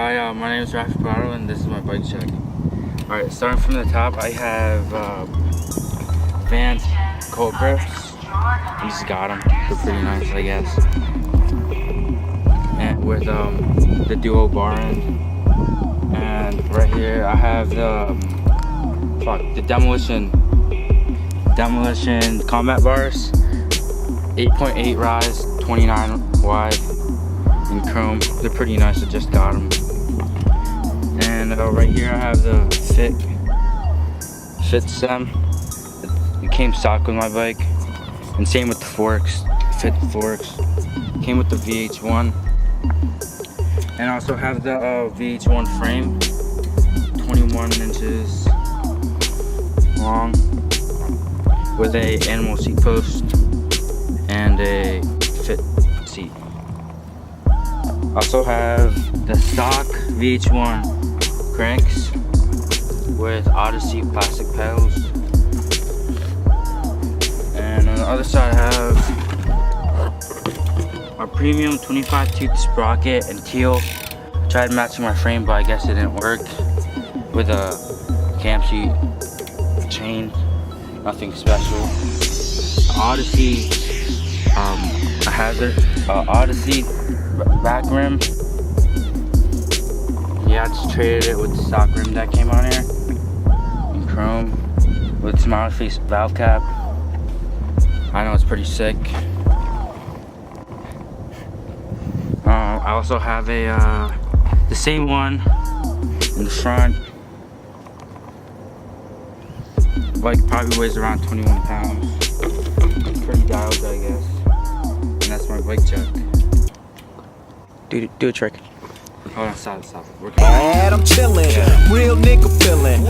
Hi, my name is Rafi Prado and this is my bike check. Alright, starting from the top, I have Vans Cold Grips. I just got them. They're pretty nice, I guess. And with the Duo bar end. And right here, I have the Demolition Combat Bars. 8.8 rise, 29 wide. In chrome. They're pretty nice. I just got them. And right here I have the Fit Stem. It came stock with my bike, and same with the forks. Fit forks came with the VH1, and I also have the VH1 frame, 21 inches long, with a animal seat post and a fit seat. Also have the stock VH1 cranks with Odyssey plastic pedals. And on the other side I have my premium 25 tooth sprocket and teal. Tried matching my frame, but I guess it didn't work. With a cam seat chain, nothing special. Odyssey, I have the Odyssey back rim. Yeah, I just traded it with the stock rim that came on here in chrome with smiley face valve cap. I know it's pretty sick. I also have the same one in the front. Bike probably weighs around 21 pounds. Pretty dialed, I guess. And that's my bike check. Do a trick. Hold on, stop. I'm chillin', real nigga feelin'.